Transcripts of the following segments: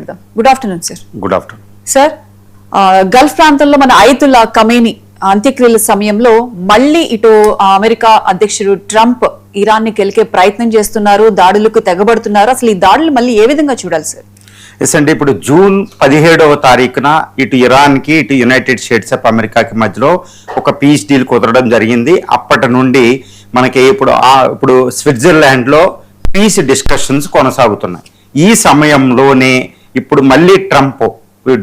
మాట్లాడదాం. Good afternoon sir. Good afternoon sir. Gulf ప్రాంతంలో మన అయతుల్లా ఖమేనీ అంత్యక్రియల సమయంలో మళ్ళీ ఇటు అమెరికా అధ్యక్షుడు ట్రంప్ ఇరాన్ ని కెలికే ప్రయత్నం చేస్తున్నారు, దాడులకు తెగబడుతున్నారు. అసలు ఈ దాడులు మళ్ళీ ఏ విధంగా చూడాలి సార్? ఎస్ అండి, ఇప్పుడు జూన్ 17వ తారీఖున ఇటు ఇరాన్ కి ఇటు యునైటెడ్ స్టేట్స్ ఆఫ్ అమెరికాకి మధ్యలో ఒక పీస్ డీల్ కుదరడం జరిగింది. అప్పటి నుండి మనకి ఇప్పుడు స్విట్జర్లాండ్ లో పీస్ డిస్కషన్స్ కొనసాగుతున్నాయి. ఈ సమయంలోనే ఇప్పుడు మళ్ళీ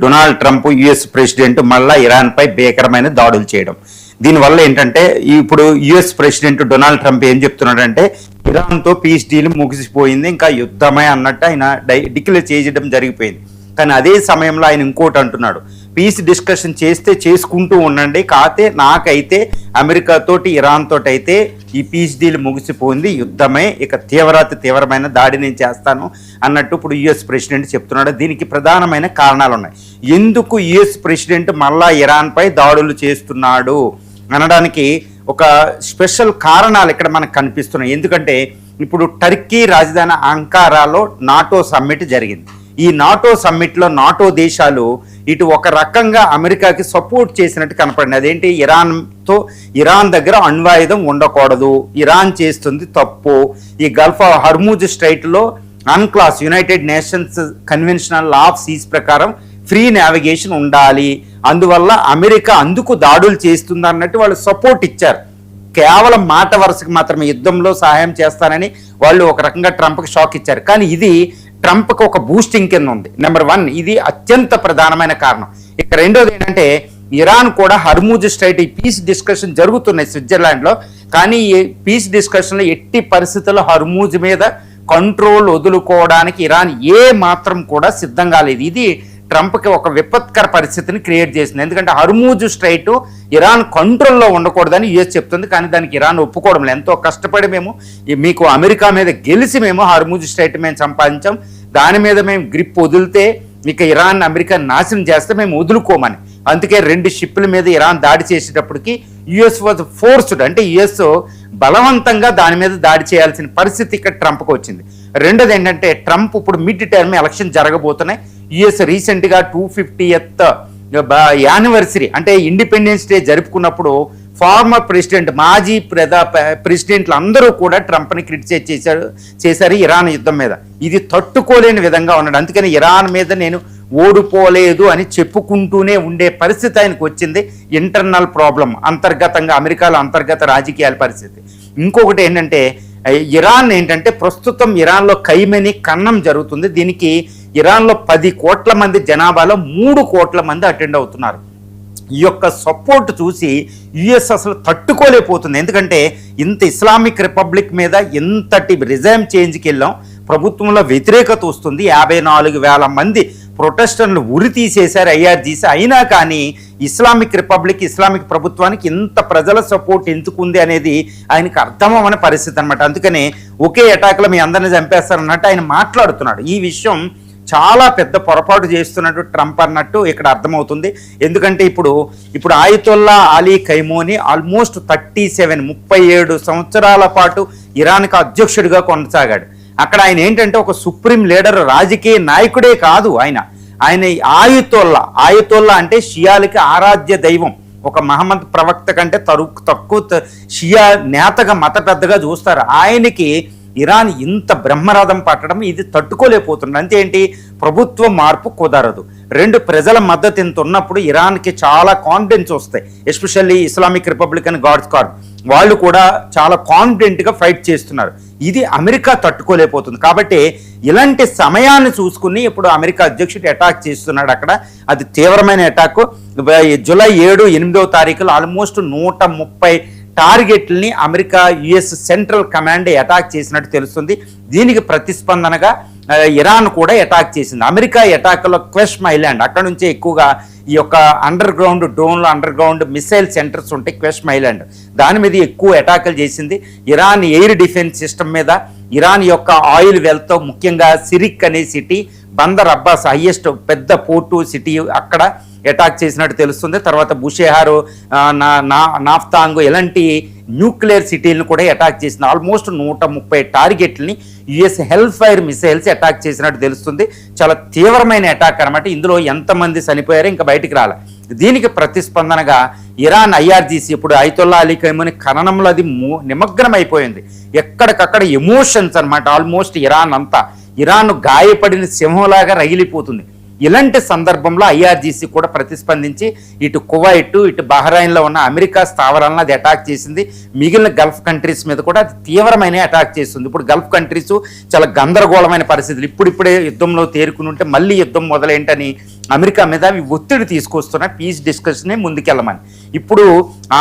డొనాల్డ్ ట్రంప్ యుఎస్ ప్రెసిడెంట్ మళ్ళా ఇరాన్ పై భీకరమైన దాడులు చేయడం. దీనివల్ల ఏంటంటే ఇప్పుడు యుఎస్ ప్రెసిడెంట్ డొనాల్డ్ ట్రంప్ ఏం చెప్తున్నాడంటే ఇరాన్తో పీస్ డీల్ ముగిసిపోయింది, ఇంకా యుద్ధమే అన్నట్టు ఆయన డిక్లేర్ చేయడం జరిగిపోయింది. కానీ అదే సమయంలో ఆయన ఇంకోటి అంటున్నాడు, పీస్ డిస్కషన్ చేస్తే చేసుకుంటూ ఉండండి, కాకపోతే నాకైతే అమెరికాతోటి ఇరాన్ తోటి అయితే ఈ పీస్ డీల్ ముగిసిపోయింది, యుద్ధమే, ఇక తీవ్రమైన దాడి నేను చేస్తాను అన్నట్టు ఇప్పుడు యుఎస్ ప్రెసిడెంట్ చెప్తున్నాడు. దీనికి ప్రధానమైన కారణాలు ఉన్నాయి. ఎందుకు యుఎస్ ప్రెసిడెంట్ మళ్ళా ఇరాన్పై దాడులు చేస్తున్నాడు అనడానికి ఒక స్పెషల్ కారణాలు ఇక్కడ మనకు కనిపిస్తున్నాయి. ఎందుకంటే ఇప్పుడు టర్కీ రాజధాని అంకారాలో నాటో సమ్మిట్ జరిగింది. ఈ నాటో సమ్మిట్లో నాటో దేశాలు ఇటు ఒక రకంగా అమెరికాకి సపోర్ట్ చేసినట్టు కనపడింది. అదేంటి, ఇరాన్ దగ్గర అణ్వాయుధం ఉండకూడదు, ఇరాన్ చేస్తుంది తప్పు, ఈ గల్ఫ్ హర్మూజ్ స్ట్రైట్లో UNCLOS United Nations conventional law of seas ప్రకారం ఫ్రీ నావిగేషన్ ఉండాలి, అందువల్ల అమెరికా అందుకు దాడులు చేస్తుంది అన్నట్టు వాళ్ళు సపోర్ట్ ఇచ్చారు. కేవలం మాట వరుసకు మాత్రమే యుద్ధంలో సహాయం చేస్తానని వాళ్ళు ఒక రకంగా ట్రంప్కి షాక్ ఇచ్చారు. కానీ ఇది ట్రంప్కి ఒక బూస్టింగ్ కింద ఉంది. నెంబర్ 1, ఇది అత్యంత ప్రధానమైన కారణం. ఇక రెండోది ఏంటంటే ఇరాన్ కూడా హర్మూజ్ స్ట్రైట్ ఈ పీస్ డిస్కషన్ జరుగుతున్నాయి స్విట్జర్లాండ్లో, కానీ ఈ పీస్ డిస్కషన్లో ఎట్టి పరిస్థితుల్లో హర్మూజ్ మీద కంట్రోల్ వదులుకోవడానికి ఇరాన్ ఏ మాత్రం కూడా సిద్ధంగా లేదు. ఇది ట్రంప్కి ఒక విపత్కర పరిస్థితిని క్రియేట్ చేసింది. ఎందుకంటే హర్మూజ్ స్ట్రైట్ ఇరాన్ కంట్రోల్లో ఉండకూడదని యుఎస్ చెప్తుంది, కానీ దానికి ఇరాన్ ఒప్పుకోవడం లేదు. ఎంతో కష్టపడి మేము మీకు అమెరికా మీద గెలిచి మేము హర్మూజ్ స్ట్రైట్ మేము సంపాదించాం, దాని మీద మేము గ్రిప్ వదిలితే ఇక ఇరాన్ అమెరికా నాశనం చేస్తే మేము వదులుకోమని. అందుకే 2 షిప్పుల మీద ఇరాన్ దాడి చేసేటప్పటికి యుఎస్ వాజ్ ఫోర్స్డ్, అంటే యుఎస్ బలవంతంగా దాని మీద దాడి చేయాల్సిన పరిస్థితి ఇక్కడ ట్రంప్కి వచ్చింది. రెండోది ఏంటంటే ట్రంప్ ఇప్పుడు మిడ్ టర్మ్ ఎలక్షన్ జరగబోతున్నాయి. యుఎస్ రీసెంట్గా 250th యానివర్సరీ అంటే ఇండిపెండెన్స్ డే జరుపుకున్నప్పుడు ఫార్మర్ ప్రెసిడెంట్ మాజీ ప్రెసిడెంట్లు అందరూ కూడా ట్రంప్ని క్రిటిసైజ్ చేశారు ఇరాన్ యుద్ధం మీద. ఇది తట్టుకోలేని విధంగా ఉన్నాడు. అందుకని ఇరాన్ మీద నేను ఓడిపోలేదు అని చెప్పుకుంటూనే ఉండే పరిస్థితి ఆయనకు వచ్చింది. ఇంటర్నల్ ప్రాబ్లం, అంతర్గతంగా అమెరికాలో అంతర్గత రాజకీయాల పరిస్థితి. ఇంకొకటి ఏంటంటే ఇరాన్ ఏంటంటే ప్రస్తుతం ఇరాన్లో ఖైమెనీ కన్నం జరుగుతుంది. దీనికి ఇరాన్లో 10 కోట్ల మంది జనాభాలో 3 కోట్ల మంది అటెండ్ అవుతున్నారు. ఈ యొక్క సపోర్ట్ చూసి యుఎస్ అసలు తట్టుకోలేకపోతుంది. ఎందుకంటే ఇంత ఇస్లామిక్ రిపబ్లిక్ మీద ఇంతటి రిజైమ్ చేంజ్కి వెళ్ళాం, ప్రభుత్వంలో వ్యతిరేకత వస్తుంది, 54,000 మంది ప్రొటెస్టర్లు ఉరి తీసేశారు IRGC, అయినా కానీ ఇస్లామిక్ రిపబ్లిక్ ఇస్లామిక్ ప్రభుత్వానికి ఇంత ప్రజల సపోర్ట్ ఎందుకుంది అనేది ఆయనకు అర్థమవని పరిస్థితి అనమాట. అందుకనే ఒకే అటాక్లో మీ అందరిని చంపేస్తారన్నట్టు ఆయన మాట్లాడుతున్నాడు. ఈ విషయం చాలా పెద్ద పొరపాటు చేస్తున్నట్టు ట్రంప్ అన్నట్టు ఇక్కడ అర్థమవుతుంది. ఎందుకంటే ఇప్పుడు ఆయతుల్లా అలీ ఖైమోని ఆల్మోస్ట్ 37 సంవత్సరాల పాటు ఇరాన్కి అధ్యక్షుడిగా కొనసాగాడు. అక్కడ ఆయన ఏంటంటే ఒక సుప్రీం లీడర్, రాజకీయ నాయకుడే కాదు, ఆయన ఆయతుల్లా అంటే షియాలకి ఆరాధ్య దైవం. ఒక మహమ్మద్ ప్రవక్త కంటే తక్కువ షియా నేతగా మత పెద్దగా చూస్తారు. ఆయనకి ఇరాన్ ఇంత బ్రహ్మరథం పట్టడం ఇది తట్టుకోలేకపోతుంది. అంతే ఏంటి, ప్రభుత్వ మార్పు కుదరదు. 2 ప్రజల మద్దతు ఇంత ఉన్నప్పుడు ఇరాన్కి చాలా కాన్ఫిడెన్స్ వస్తాయి. Especially Islamic republican guards card వాళ్ళు కూడా చాలా కాన్ఫిడెంట్గా ఫైట్ చేస్తున్నారు. ఇది అమెరికా తట్టుకోలేకపోతుంది. కాబట్టి ఇలాంటి సమయాన్ని చూసుకుని ఇప్పుడు అమెరికా అధ్యక్షుడు అటాక్ చేస్తున్నాడు అక్కడ. అది తీవ్రమైన అటాక్. జూలై 7, 8వ తారీఖులో ఆల్మోస్ట్ 130 టార్గెట్లని America US central command attack చేసినట్టు తెలుస్తుంది. దీనికి ప్రతిస్పందనగా ఇరాన్ కూడా అటాక్ చేసింది. అమెరికా అటాక్లో క్వెష్మ్ ఐలాండ్, అక్కడ నుంచే ఎక్కువగా ఈ యొక్క అండర్ గ్రౌండ్ డ్రోన్లు, అండర్ గ్రౌండ్ మిసైల్ సెంటర్స్ ఉంటాయి క్వెష్మ్ ఐలాండ్, దాని మీద ఎక్కువ అటాకులు చేసింది. ఇరాన్ ఎయిర్ డిఫెన్స్ సిస్టమ్ మీద, ఇరాన్ యొక్క ఆయిల్ వెల్తో ముఖ్యంగా సిరిక్ అనే సిటీ, బందర్ అబ్బాస్ హైయెస్ట్ పెద్ద పోర్టు సిటీ, అక్కడ అటాక్ చేసినట్టు తెలుస్తుంది. తర్వాత బుషేహారు, నాఫ్తాంగ్ ఇలాంటి న్యూక్లియర్ సిటీలను కూడా అటాక్ చేసింది. ఆల్మోస్ట్ 130 టార్గెట్లని US Hellfire missiles attack చేసినట్టు తెలుస్తుంది. చాలా తీవ్రమైన అటాక్ అనమాట. ఇందులో ఎంతమంది చనిపోయారో ఇంకా బయటికి రాలే. దీనికి ప్రతిస్పందనగా ఇరాన్ ఐఆర్జీసీ ఇప్పుడు అయతొల్లా అలీ ఖైమనీ ఖననంలో అది నిమగ్నం అయిపోయింది. ఎక్కడికక్కడ ఎమోషన్స్ అనమాట. ఆల్మోస్ట్ ఇరాన్ గాయపడిన సింహంలాగా రగిలిపోతుంది. ఇలాంటి సందర్భంలో ఐఆర్జీసీ కూడా ప్రతిస్పందించి ఇటు కువైట్, ఇటు బహ్రెయిన్లో ఉన్న అమెరికా స్థావరాలను అది అటాక్ చేసింది. మిగిలిన గల్ఫ్ కంట్రీస్ మీద కూడా అది తీవ్రమైన అటాక్ చేస్తుంది. ఇప్పుడు గల్ఫ్ కంట్రీస్ చాలా గందరగోళమైన పరిస్థితులు. ఇప్పుడిప్పుడే యుద్ధంలో తేరుకుని ఉంటే మళ్ళీ యుద్ధం మొదలైంటని అమెరికా మీద అవి ఒత్తిడి తీసుకొస్తున్న పీస్ డిస్కషనే ముందుకెళ్ళమని. ఇప్పుడు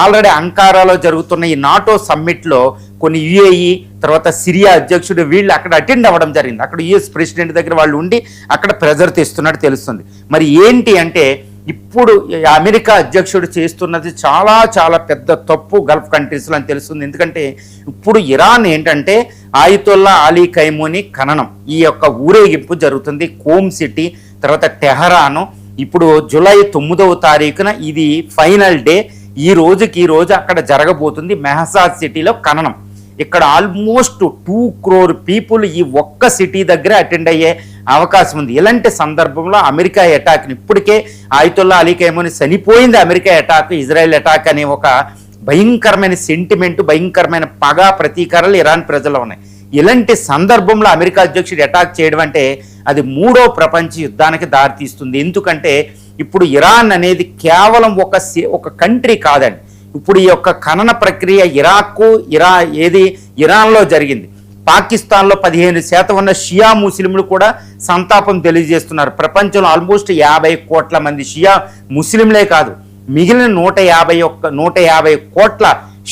ఆల్రెడీ అంకారాలో జరుగుతున్న ఈ నాటో సమ్మిట్లో కొన్ని యుఏఈ, తర్వాత సిరియా అధ్యక్షుడు వీళ్ళు అక్కడ అటెండ్ అవ్వడం జరిగింది. అక్కడ యుఎస్ ప్రెసిడెంట్ దగ్గర వాళ్ళు ఉండి అక్కడ ప్రెజర్ తెస్తున్నట్టు తెలుస్తుంది. మరి ఏంటి అంటే ఇప్పుడు అమెరికా అధ్యక్షుడు చేస్తున్నది చాలా చాలా పెద్ద తప్పు గల్ఫ్ కంట్రీస్లో అని తెలుస్తుంది. ఎందుకంటే ఇప్పుడు ఇరాన్ ఏంటంటే ఆయతొల్లా అలీ ఖైమనీ ఖననం ఈ యొక్క ఊరేగింపు జరుగుతుంది. కోమ్ సిటీ, తర్వాత టెహరాను. ఇప్పుడు జూలై 9వ తారీఖున ఇది ఫైనల్ డే. ఈ రోజు అక్కడ జరగబోతుంది మెహసాద్ సిటీలో ఖననం. ఇక్కడ ఆల్మోస్ట్ 2 crore పీపుల్ ఈ ఒక్క సిటీ దగ్గర అటెండ్ అయ్యే అవకాశం ఉంది. ఇలాంటి సందర్భంలో అమెరికా అటాక్ని ఇప్పటికే ఆయతొల్లా అలీ ఖైమనీ చనిపోయింది. అమెరికా అటాక్, ఇజ్రాయెల్ అటాక్ అనే ఒక భయంకరమైన సెంటిమెంట్, భయంకరమైన పగ ప్రతీకారాలు ఇరాన్ ప్రజల్లో ఉన్నాయి. ఇలాంటి సందర్భంలో అమెరికా అధ్యక్షుడు అటాక్ చేయడం అంటే అది 3వ ప్రపంచ యుద్ధానికి దారితీస్తుంది. ఎందుకంటే ఇప్పుడు ఇరాన్ అనేది కేవలం ఒక కంట్రీ కాదండి. ఇప్పుడు ఈ యొక్క ఖనన ప్రక్రియ ఇరాన్లో జరిగింది. పాకిస్తాన్లో 15% ఉన్న షియా ముస్లింలు కూడా సంతాపం తెలియజేస్తున్నారు. ప్రపంచంలో ఆల్మోస్ట్ 50 కోట్ల మంది షియా ముస్లింలే కాదు, మిగిలిన 150 కోట్ల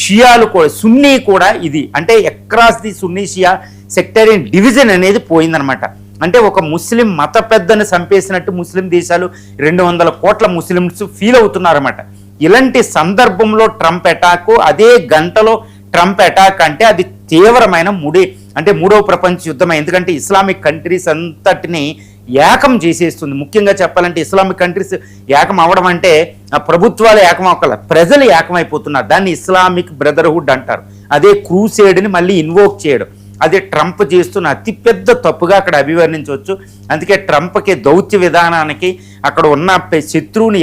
షియాలు కూడా, సున్నీ కూడా ఇది అంటే across the Sunni Shia sectarian division అనేది పోయిందనమాట. అంటే ఒక ముస్లిం మత పెద్దను చంపేసినట్టు ముస్లిం దేశాలు 200 కోట్ల ముస్లిమ్స్ ఫీల్ అవుతున్నారన్నమాట. ఇలాంటి సందర్భంలో ట్రంప్ అటాక్, అదే గంటలో ట్రంప్ అటాక్ అంటే అది తీవ్రమైన 3వ ప్రపంచ యుద్ధమే. ఎందుకంటే ఇస్లామిక్ కంట్రీస్ అంతటిని ఏకం చేసేస్తుంది. ముఖ్యంగా చెప్పాలంటే ఇస్లామిక్ కంట్రీస్ ఏకం అవ్వడం అంటే ప్రభుత్వాలు ఏకం అవ్వకల, ప్రజలు ఏకమైపోతున్నారు. దాన్ని ఇస్లామిక్ బ్రదర్హుడ్ అంటారు. అదే క్రూసేడ్ని మళ్ళీ ఇన్వోక్ చేయడం, అదే ట్రంప్ చేస్తున్న అతిపెద్ద తప్పుగా అక్కడ అభివర్ణించవచ్చు. అందుకే ట్రంప్కి దౌత్య విధానానికి అక్కడ ఉన్న శత్రువుని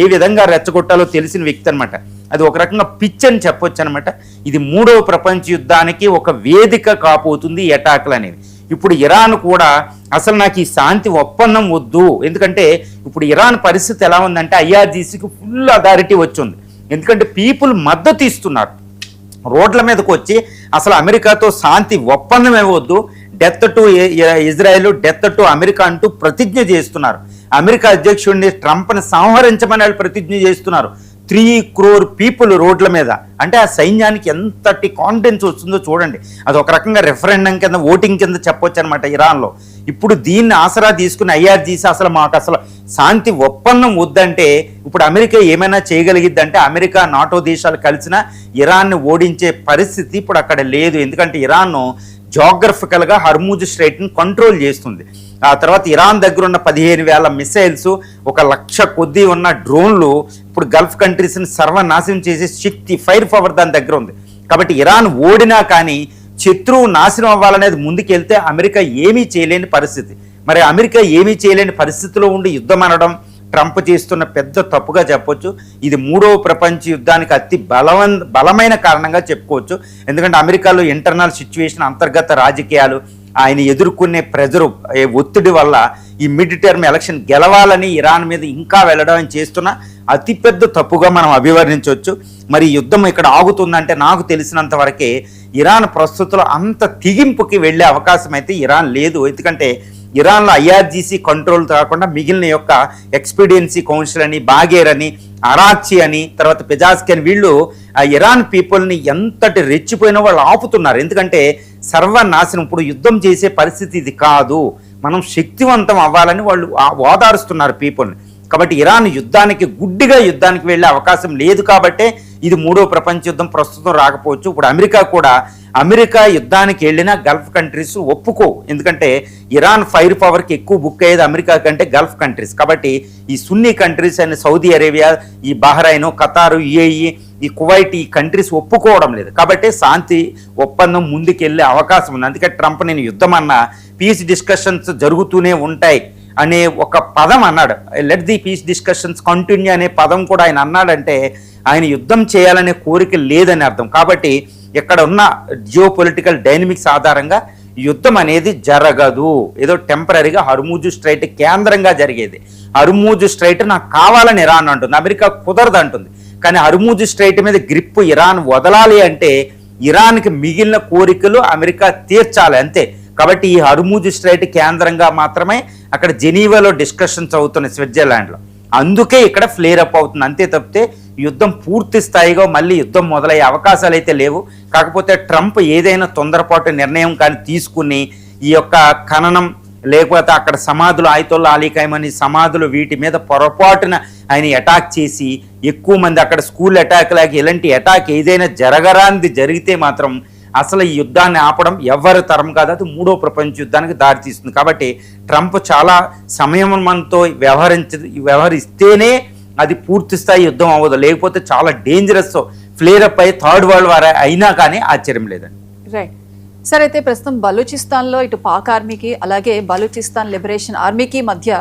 ఏ విధంగా రెచ్చగొట్టాలో తెలిసిన వ్యక్తి అనమాట. అది ఒక రకంగా పిచ్ అని చెప్పొచ్చు అనమాట. ఇది 3వ ప్రపంచ యుద్ధానికి ఒక వేదిక కాబోతుంది ఈ అటాక్లు అనేవి. ఇప్పుడు ఇరాన్ కూడా అసలు నాకు ఈ శాంతి ఒప్పందం వద్దు, ఎందుకంటే ఇప్పుడు ఇరాన్ పరిస్థితి ఎలా ఉందంటే ఐఆర్జీసీకి ఫుల్ అథారిటీ వచ్చింది. ఎందుకంటే పీపుల్ మద్దతు ఇస్తున్నారు, రోడ్ల మీదకి వచ్చి అసలు అమెరికాతో శాంతి ఒప్పందం ఇవ్వద్దు, death to Israel, death to America అంటూ ప్రతిజ్ఞ చేస్తున్నారు. అమెరికా అధ్యక్షుడిని ట్రంప్ని సంహరించమని వాళ్ళు ప్రతిజ్ఞ చేస్తున్నారు. 3 crore పీపుల్ రోడ్ల మీద. అంటే ఆ సైన్యానికి ఎంతటి కాన్ఫిడెన్స్ వస్తుందో చూడండి. అది ఒక రకంగా రెఫరెండం కింద, ఓటింగ్ కింద చెప్పొచ్చు అనమాట ఇరాన్లో. ఇప్పుడు దీన్ని ఆసరా తీసుకుని ఐఆర్జీసీ మాకు అసలు శాంతి ఒప్పందం వద్దంటే ఇప్పుడు అమెరికా ఏమైనా చేయగలిగిద్దంటే అమెరికా, నాటో దేశాలు కలిసినా ఇరాన్ని ఓడించే పరిస్థితి ఇప్పుడు అక్కడ లేదు. ఎందుకంటే ఇరాన్ జాగ్రఫికల్గా హర్మూజ్ స్ట్రైట్ని కంట్రోల్ చేస్తుంది. ఆ తర్వాత ఇరాన్ దగ్గర ఉన్న 15,000 మిసైల్స్, 1,00,000 కొద్దీ ఉన్న డ్రోన్లు ఇప్పుడు గల్ఫ్ కంట్రీస్ని సర్వనాశనం చేసే శక్తి, ఫైర్ పవర్ దాని దగ్గర ఉంది. కాబట్టి ఇరాన్ ఓడినా కానీ శత్రువు నాశనం అవ్వాలనేది ముందుకెళ్తే అమెరికా ఏమీ చేయలేని పరిస్థితి. మరి అమెరికా ఏమీ చేయలేని పరిస్థితిలో ఉండి యుద్ధం అనడం ట్రంప్ చేస్తున్న పెద్ద తప్పుగా చెప్పొచ్చు. ఇది 3వ ప్రపంచ యుద్ధానికి అతి బలమైన కారణంగా చెప్పుకోవచ్చు. ఎందుకంటే అమెరికాలో ఇంటర్నల్ సిచ్యువేషన్, అంతర్గత రాజకీయాలు, ఆయన ఎదుర్కొనే ప్రెజరు, ఒత్తిడి వల్ల ఈ మిడ్ టర్మ్ ఎలక్షన్ గెలవాలని ఇరాన్ మీద ఇంకా వెళ్ళడం చేస్తున్న అతిపెద్ద తప్పుగా మనం అభివర్ణించవచ్చు. మరి యుద్ధం ఇక్కడ ఆగుతుందంటే నాకు తెలిసినంత వరకే ఇరాన్ ప్రస్తుతం అంత తెగింపుకి వెళ్ళే అవకాశం అయితే ఇరాన్ లేదు. ఎందుకంటే ఇరాన్లో ఐఆర్జీసీ కంట్రోల్ కాకుండా మిగిలిన యొక్క ఎక్స్పీడియన్సీ కౌన్సిల్ అని, బాగేర్ అని, అరాచి అని, తర్వాత పెజాస్కి అని వీళ్ళు ఆ ఇరాన్ పీపుల్ని ఎంతటి రెచ్చిపోయినా వాళ్ళు ఆపుతున్నారు. ఎందుకంటే సర్వనాశనం, ఇప్పుడు యుద్ధం చేసే పరిస్థితి ఇది కాదు, మనం శక్తివంతం అవ్వాలని వాళ్ళు ఓదారుస్తున్నారు పీపుల్ని. కాబట్టి ఇరాన్ గుడ్డిగా యుద్ధానికి వెళ్ళే అవకాశం లేదు. కాబట్టే ఇది మూడో ప్రపంచ యుద్ధం ప్రస్తుతం రాకపోవచ్చు. ఇప్పుడు అమెరికా యుద్ధానికి వెళ్ళిన గల్ఫ్ కంట్రీస్ ఒప్పుకో, ఎందుకంటే ఇరాన్ ఫైర్ పవర్కి ఎక్కువ బుక్ అయ్యేది అమెరికా కంటే గల్ఫ్ కంట్రీస్. కాబట్టి ఈ సున్నీ కంట్రీస్ అయిన సౌదీ అరేబియా, ఈ బహ్రైన్, ఖతారు, యుఏఈ, ఈ కువైట్, ఈ కంట్రీస్ ఒప్పుకోవడం లేదు. కాబట్టి శాంతి ఒప్పందం ముందుకెళ్ళే అవకాశం ఉంది. అందుకే ట్రంప్ నేను యుద్ధం అన్న పీస్ డిస్కషన్స్ జరుగుతూనే ఉంటాయి అనే ఒక పదం అన్నాడు. Let the peace discussions continue అనే పదం కూడా ఆయన అన్నాడంటే ఆయన యుద్ధం చేయాలనే కోరిక లేదని అర్థం. కాబట్టి ఇక్కడ ఉన్న జియో పొలిటికల్ డైనమిక్స్ ఆధారంగా యుద్ధం అనేది జరగదు. ఏదో టెంపరీగా హర్మూజ్ స్ట్రైట్ కేంద్రంగా జరిగేది. హర్మూజ్ స్ట్రైట్ నాకు కావాలని ఇరాన్ అంటుంది, అమెరికా కుదరదు అంటుంది. కానీ హర్మూజ్ స్ట్రైట్ మీద గ్రిప్ ఇరాన్ వదలాలి అంటే ఇరాన్కి మిగిలిన కోరికలు అమెరికా తీర్చాలి అంతే. కాబట్టి ఈ హర్మూజ్ స్ట్రైట్ కేంద్రంగా మాత్రమే అక్కడ జెనీవాలో డిస్కషన్స్ అవుతున్నాయి, స్విట్జర్లాండ్లో. అందుకే ఇక్కడ ఫ్లేర్ అప్ అవుతుంది అంతే తప్పితే యుద్ధం పూర్తి స్థాయిగా మళ్ళీ యుద్ధం మొదలయ్యే అవకాశాలు అయితే లేవు. కాకపోతే ట్రంప్ ఏదైనా తొందరపాటు నిర్ణయం కానీ తీసుకుని ఈ యొక్క ఖననం లేకపోతే అక్కడ సమాధులు, ఆయతుల్లా అలీ ఖైమనీ సమాధులు, వీటి మీద పొరపాటున ఆయన అటాక్ చేసి ఎక్కువ మంది అక్కడ స్కూల్ అటాక్ లాగా ఇలాంటి అటాక్ ఏదైనా జరగరానిది జరిగితే మాత్రం అసలు ఈ యుద్ధాన్ని ఆపడం ఎవరి తరం కాదు, అది మూడో ప్రపంచ యుద్ధానికి దారితీస్తుంది. కాబట్టి ట్రంప్ చాలా సంయమనంతో వ్యవహరిస్తేనే అది పూర్తి స్థాయి యుద్ధం అవ్వదు, లేకపోతే చాలా డేంజరస్ ఫ్లేర్ అప్ అయి థర్డ్ వరల్డ్ వార్ అయినా కానీ ఆశ్చర్యం లేదండి. రైట్ సార్, అయితే ప్రస్తుతం బలూచిస్తాన్లో ఇటు పాక్ ఆర్మీకి అలాగే బలూచిస్తాన్ లిబరేషన్ ఆర్మీకి మధ్య